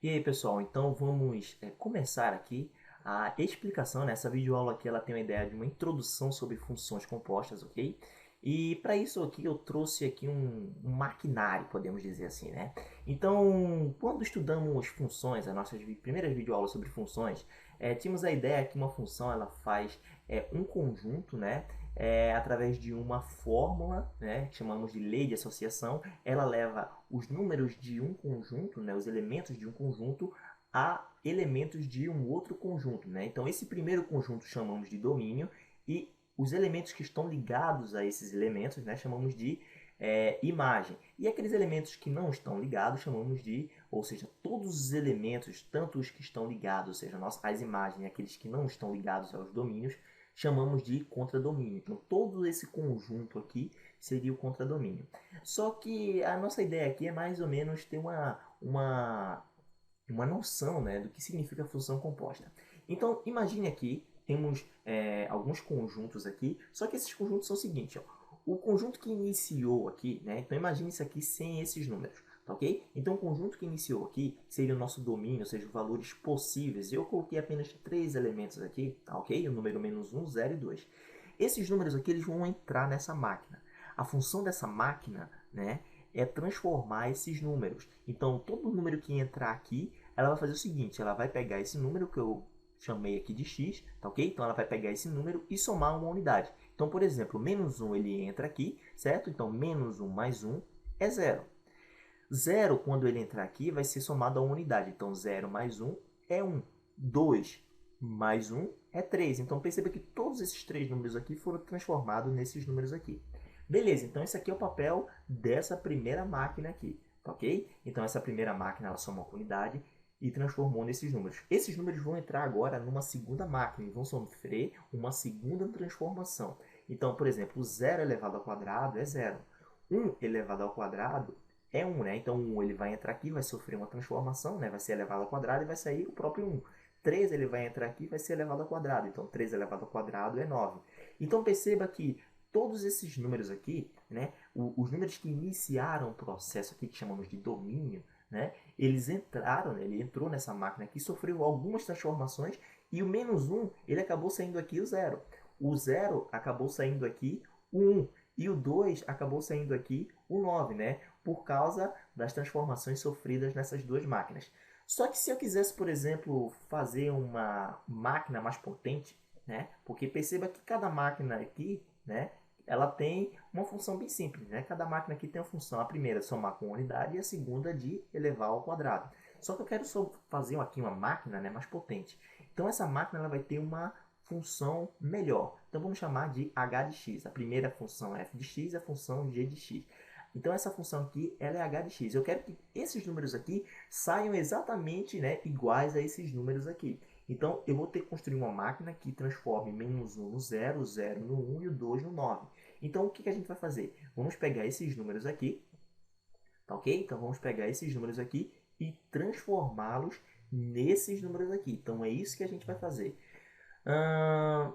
E aí pessoal, então vamos começar aqui a explicação, né? Essa videoaula aqui ela tem uma ideia de uma introdução sobre funções compostas, ok? E para isso aqui eu trouxe aqui um maquinário, podemos dizer assim, né? Então, quando estudamos funções, as nossas primeiras videoaulas sobre funções, tínhamos a ideia que uma função ela faz um conjunto, né? Através de uma fórmula, né? Que chamamos de lei de associação, ela leva os números de um conjunto, né, os elementos de um conjunto, a elementos de um outro conjunto. Né? Então, esse primeiro conjunto chamamos de domínio e os elementos que estão ligados a esses elementos, né, chamamos de imagem. E aqueles elementos que não estão ligados chamamos de, ou seja, todos os elementos, tanto os que estão ligados, ou seja, as imagens e aqueles que não estão ligados aos domínios, chamamos de contradomínio. Então, todo esse conjunto aqui seria o contradomínio. Só que a nossa ideia aqui é mais ou menos ter uma noção, né, do que significa função composta. Então, imagine aqui, temos alguns conjuntos aqui, só que esses conjuntos são o seguinte, ó, o conjunto que iniciou aqui, né, então imagine isso aqui sem esses números, tá ok? Então, o conjunto que iniciou aqui seria o nosso domínio, ou seja, valores possíveis. Eu coloquei apenas 3 elementos aqui, tá ok? O número -1, 0 e 2. Esses números aqui eles vão entrar nessa máquina. A função dessa máquina, né, é transformar esses números. Então, todo número que entrar aqui, ela vai fazer o seguinte, ela vai pegar esse número que eu chamei aqui de x, tá ok? Então, ela vai pegar esse número e somar uma unidade. Então, por exemplo, -1 ele entra aqui, certo? Então, -1 mais 1 é 0. 0, quando ele entrar aqui, vai ser somado a uma unidade. Então, 0 mais 1 é 1. 2 mais 1 é 3. Então, perceba que todos esses três números aqui foram transformados nesses números aqui. Beleza, então esse aqui é o papel dessa primeira máquina aqui, tá ok? Então, essa primeira máquina ela somou a unidade e transformou nesses números. Esses números vão entrar agora numa segunda máquina e vão sofrer uma segunda transformação. Então, por exemplo, 0 elevado ao quadrado é 0. 1 elevado ao quadrado é 1, né? Então, 1 ele vai entrar aqui, vai sofrer uma transformação, né? Vai ser elevado ao quadrado e vai sair o próprio 1. 3 ele vai entrar aqui e vai ser elevado ao quadrado. Então, 3 elevado ao quadrado é 9. Então, perceba que todos esses números aqui, né? Os números que iniciaram o processo aqui, que chamamos de domínio, né? Eles entraram, né? Ele entrou nessa máquina aqui, sofreu algumas transformações e o -1, ele acabou saindo aqui o 0. O 0 acabou saindo aqui o 1. E o 2 acabou saindo aqui o 9, né? Por causa das transformações sofridas nessas duas máquinas. Só que se eu quisesse, por exemplo, fazer uma máquina mais potente, né? Porque perceba que cada máquina aqui, né? Ela tem uma função bem simples, né? Cada máquina aqui tem uma função, a primeira somar com unidade e a segunda de elevar ao quadrado. Só que eu quero fazer aqui uma máquina, né, mais potente. Então essa máquina ela vai ter uma função melhor. Então vamos chamar de h de x. A primeira função é f de x e a função g de x. Então essa função aqui ela é h de x. Eu quero que esses números aqui saiam exatamente, né, iguais a esses números aqui. Então eu vou ter que construir uma máquina que transforme -1 no 0, o 0 no 1 e o 2 no 9. Então o que a gente vai fazer? Vamos pegar esses números aqui, tá ok? Então vamos pegar esses números aqui e transformá-los nesses números aqui. Então é isso que a gente vai fazer.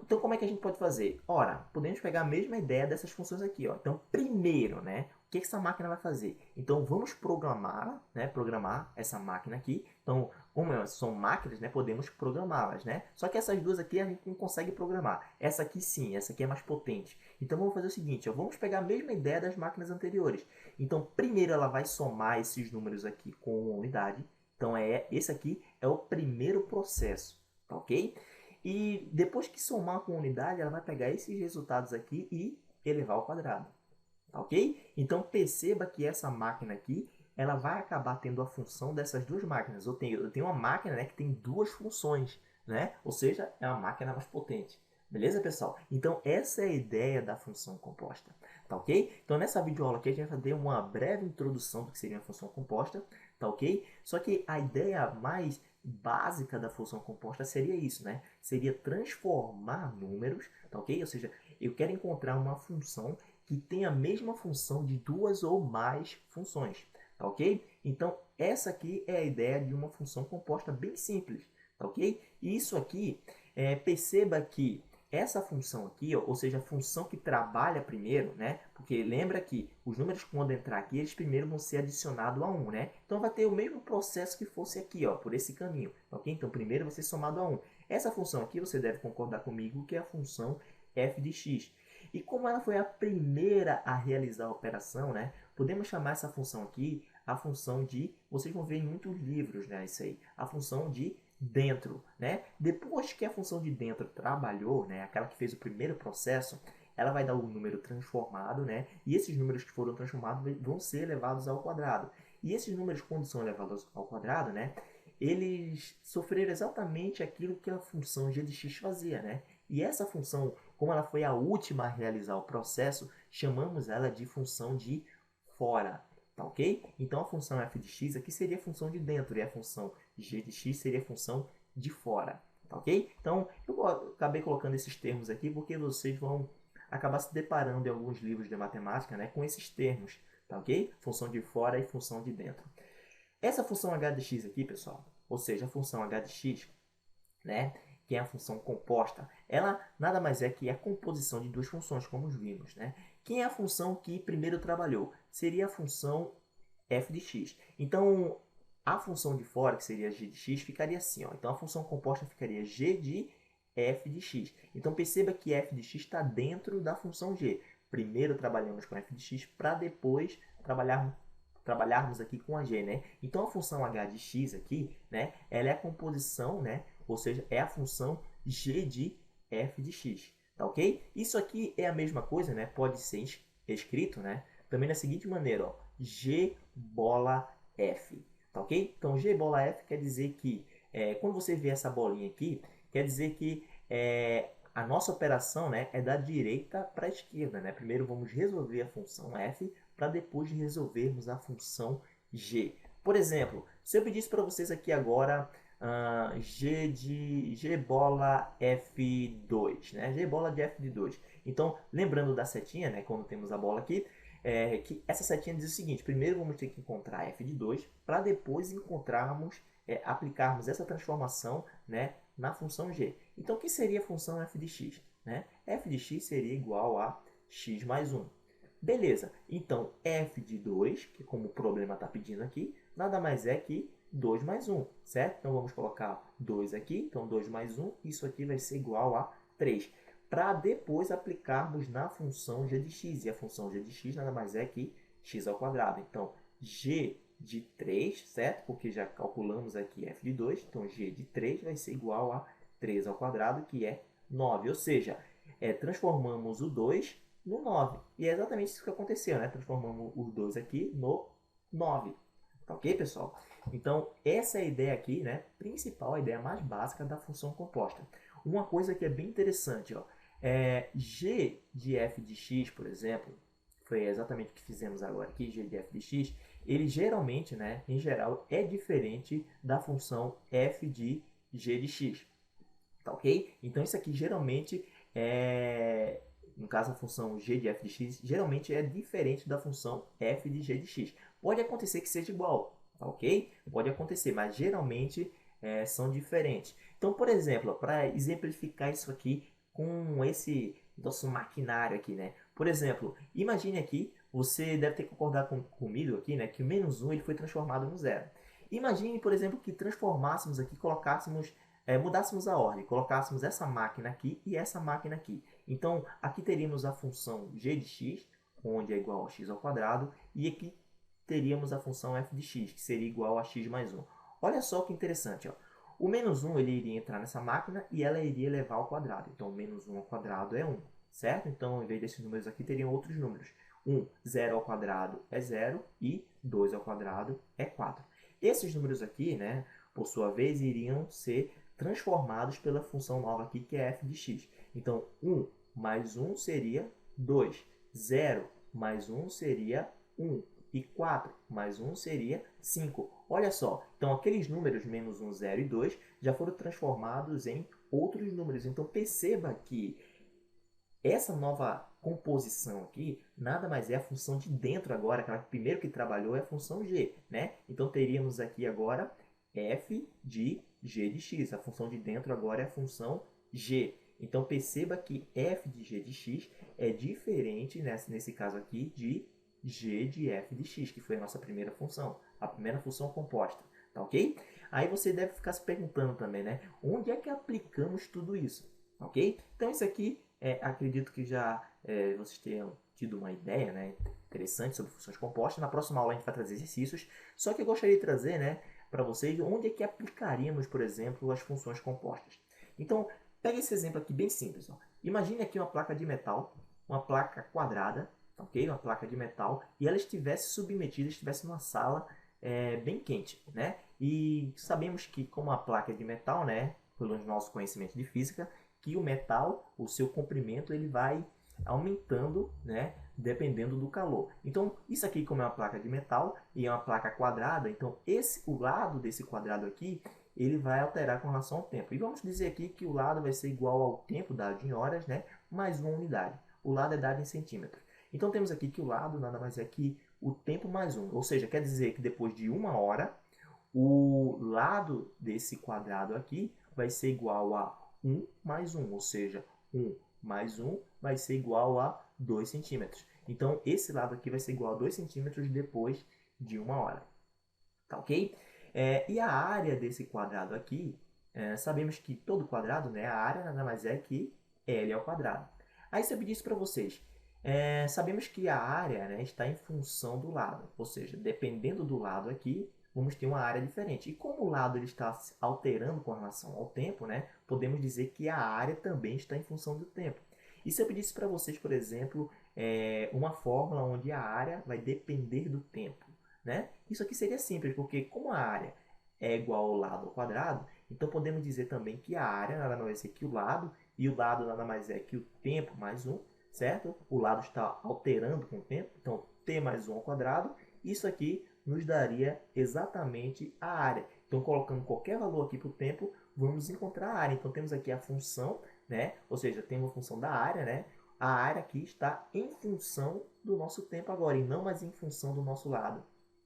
Então, como é que a gente pode fazer? Ora, podemos pegar a mesma ideia dessas funções aqui. Ó. Então, primeiro, né, o que essa máquina vai fazer? Então, vamos programar, né, programar essa máquina aqui. Então, como elas são máquinas, né, podemos programá-las. Né? Só que essas duas aqui a gente não consegue programar. Essa aqui sim, essa aqui é mais potente. Então, vamos fazer o seguinte, ó, vamos pegar a mesma ideia das máquinas anteriores. Então, primeiro ela vai somar esses números aqui com uma unidade. Então, esse aqui é o primeiro processo, tá ok? E depois que somar com unidade, ela vai pegar esses resultados aqui e elevar ao quadrado. Tá ok? Então perceba que essa máquina aqui, ela vai acabar tendo a função dessas duas máquinas. Eu tenho uma máquina, né, que tem duas funções, né? Ou seja, é uma máquina mais potente. Beleza, pessoal? Então essa é a ideia da função composta. Tá ok? Então nessa videoaula aqui a gente vai fazer uma breve introdução do que seria a função composta. Tá ok? Só que a ideia mais básica da função composta seria isso, né? Seria transformar números, tá ok? Ou seja, eu quero encontrar uma função que tem a mesma função de duas ou mais funções, tá ok? Então, essa aqui é a ideia de uma função composta bem simples, tá ok? E isso aqui, perceba que essa função aqui, ó, ou seja, a função que trabalha primeiro, né? Porque lembra que os números quando entrar aqui, eles primeiro vão ser adicionados a 1, né? Então vai ter o mesmo processo que fosse aqui, ó, por esse caminho, ok? Então primeiro vai ser somado a 1. Essa função aqui, você deve concordar comigo que é a função f de x. E como ela foi a primeira a realizar a operação, né? Podemos chamar essa função aqui a função de, vocês vão ver em muitos livros, né, isso aí, a função de dentro, né? Depois que a função de dentro trabalhou, né, aquela que fez o primeiro processo, ela vai dar o número transformado, né? E esses números que foram transformados vão ser elevados ao quadrado. E esses números, quando são elevados ao quadrado, né, eles sofreram exatamente aquilo que a função g de x fazia, né? E essa função, como ela foi a última a realizar o processo, chamamos ela de função de fora, tá ok? Então a função f de x aqui seria a função de dentro e a função g de x seria a função de fora, tá ok? Então eu acabei colocando esses termos aqui porque vocês vão acabar se deparando em alguns livros de matemática, né, com esses termos, tá ok? Função de fora e função de dentro. Essa função h de x aqui, pessoal, ou seja, a função h de x, né, que é a função composta, ela nada mais é que a composição de duas funções, como vimos, né? Quem é a função que primeiro trabalhou? Seria a função f de x. Então, a função de fora, que seria g de x, ficaria assim, ó. Então, a função composta ficaria g de f de x. Então, perceba que f de x está dentro da função g. Primeiro trabalhamos com f de x para depois trabalharmos aqui com a g, né? Então, a função h de x aqui, né, ela é a composição, né, ou seja, é a função g de f de x, tá ok? Isso aqui é a mesma coisa, né? Pode ser escrito, né, também da seguinte maneira, ó, g bola f, tá ok? Então, g bola f quer dizer que, quando você vê essa bolinha aqui, quer dizer que a nossa operação, né, é da direita para a esquerda, né? Primeiro vamos resolver a função f para depois resolvermos a função g. Por exemplo, se eu pedisse para vocês aqui agora g bola f2, né? G bola de f de 2. Então, lembrando da setinha, né, quando temos a bola aqui, que essa setinha diz o seguinte: primeiro vamos ter que encontrar f de 2 para depois aplicarmos essa transformação, né, na função g. Então, o que seria a função f de x? Né? F de x seria igual a x mais 1. Beleza, então f de 2, que como o problema está pedindo aqui, nada mais é que 2 mais 1, certo? Então vamos colocar 2 aqui, então 2 mais 1, isso aqui vai ser igual a 3. Para depois aplicarmos na função g de x, e a função g de x nada mais é que x ao quadrado. Então g de 3, certo? Porque já calculamos aqui f de 2, então g de 3 vai ser igual a 3 ao quadrado, que é 9. Ou seja, transformamos o 2 no 9. E é exatamente isso que aconteceu, né? Transformamos os 2 aqui no 9. Tá ok, pessoal? Então, essa é a ideia aqui, né? Principal, a ideia mais básica da função composta. Uma coisa que é bem interessante, ó, g de f de x, por exemplo, foi exatamente o que fizemos agora aqui, g de f de x, ele geralmente, né, em geral, é diferente da função f de g de x. Tá ok? Então, isso aqui geralmente no caso a função g de f de x, geralmente é diferente da função f de g de x. Pode acontecer que seja igual, tá ok? Pode acontecer, mas geralmente são diferentes. Então, por exemplo, para exemplificar isso aqui com esse nosso maquinário aqui, né? Por exemplo, imagine aqui, você deve ter que concordar comigo aqui, né? Que o menos 1 ele foi transformado no zero. Imagine, por exemplo, que transformássemos aqui, mudássemos a ordem, colocássemos essa máquina aqui e essa máquina aqui. Então, aqui teríamos a função g de x, onde é igual a x ao quadrado, e aqui teríamos a função f de x, que seria igual a x mais 1. Olha só que interessante, ó. O menos 1 ele iria entrar nessa máquina e ela iria levar ao quadrado. Então, menos 1 ao quadrado é 1, certo? Então, ao invés desses números aqui, teriam outros números. 0 ao quadrado é 0 e 2 ao quadrado é 4. Esses números aqui, né, por sua vez, iriam ser transformados pela função nova aqui, que é f de x. Então, 1 mais 1 seria 2. 0 mais 1 seria 1. E 4 mais 1 seria 5. Olha só, então aqueles números menos 1, 0 e 2 já foram transformados em outros números. Então, perceba que essa nova composição aqui nada mais é a função de dentro agora, aquela que primeiro que trabalhou é a função g, né? Então, teríamos aqui agora f de g de x. A função de dentro agora é a função g. Então perceba que f de g de x é diferente, nesse caso aqui, de g de f de x, que foi a nossa primeira função, a primeira função composta, tá ok? Aí você deve ficar se perguntando também, né? Onde é que aplicamos tudo isso, ok? Então isso aqui, acredito que já vocês tenham tido uma ideia, né, interessante sobre funções compostas. Na próxima aula a gente vai trazer exercícios, só que eu gostaria de trazer, né, para vocês onde é que aplicaríamos, por exemplo, as funções compostas. Então, pega esse exemplo aqui bem simples. Ó. Imagine aqui uma placa de metal, uma placa quadrada, ok? Uma placa de metal, e ela estivesse submetida, estivesse numa sala bem quente, né? E sabemos que, como a placa é de metal, né, pelo nosso conhecimento de física, que o metal, o seu comprimento, ele vai aumentando, né, dependendo do calor. Então, isso aqui, como é uma placa de metal e é uma placa quadrada, então o lado desse quadrado aqui, ele vai alterar com relação ao tempo. E vamos dizer aqui que o lado vai ser igual ao tempo dado em horas, né, mais uma unidade. O lado é dado em centímetros. Então, temos aqui que o lado nada mais é que o tempo mais 1. Ou seja, quer dizer que depois de 1 hora, o lado desse quadrado aqui vai ser igual a 1 mais 1. Ou seja, 1 mais 1 vai ser igual a 2 centímetros. Então, esse lado aqui vai ser igual a 2 centímetros depois de 1 hora. Tá ok? E a área desse quadrado aqui, sabemos que todo quadrado, né, a área nada mais é que L ao quadrado. Aí se eu pedisse para vocês, sabemos que a área, né, está em função do lado, ou seja, dependendo do lado aqui, vamos ter uma área diferente. E como o lado ele está se alterando com relação ao tempo, né, podemos dizer que a área também está em função do tempo. E se eu pedisse para vocês, por exemplo, uma fórmula onde a área vai depender do tempo, né? Isso aqui seria simples, porque como a área é igual ao lado ao quadrado, então podemos dizer também que a área nada mais é que o lado, e o lado nada mais é que o tempo mais 1, certo? O lado está alterando com o tempo, então t mais 1 ao quadrado, isso aqui nos daria exatamente a área. Então, colocando qualquer valor aqui para o tempo, vamos encontrar a área. Então, temos aqui a função, né? Ou seja, temos a função da área, né? A área aqui está em função do nosso tempo agora, e não mais em função do nosso lado.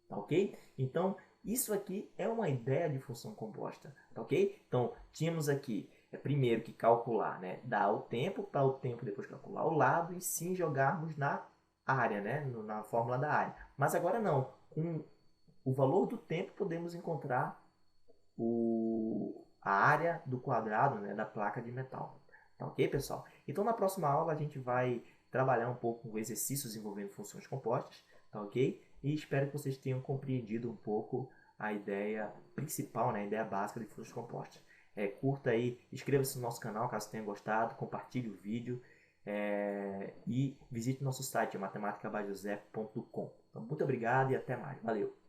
Tá ok? Então, isso aqui é uma ideia de função composta. Tá ok? Então, tínhamos aqui, primeiro que calcular, né? Dar o tempo, para o tempo depois calcular o lado, e sim jogarmos na área, né? Na fórmula da área. Mas agora não. Com o valor do tempo, podemos encontrar a área do quadrado, né? Da placa de metal. Tá ok, pessoal? Então, na próxima aula, a gente vai trabalhar um pouco com exercícios envolvendo funções compostas. Tá ok? E espero que vocês tenham compreendido um pouco a ideia principal, né, a ideia básica de funções compostas. Curta aí, inscreva-se no nosso canal caso tenha gostado, compartilhe o vídeo e visite nosso site, matematicabajosé.com. Então, muito obrigado e até mais. Valeu!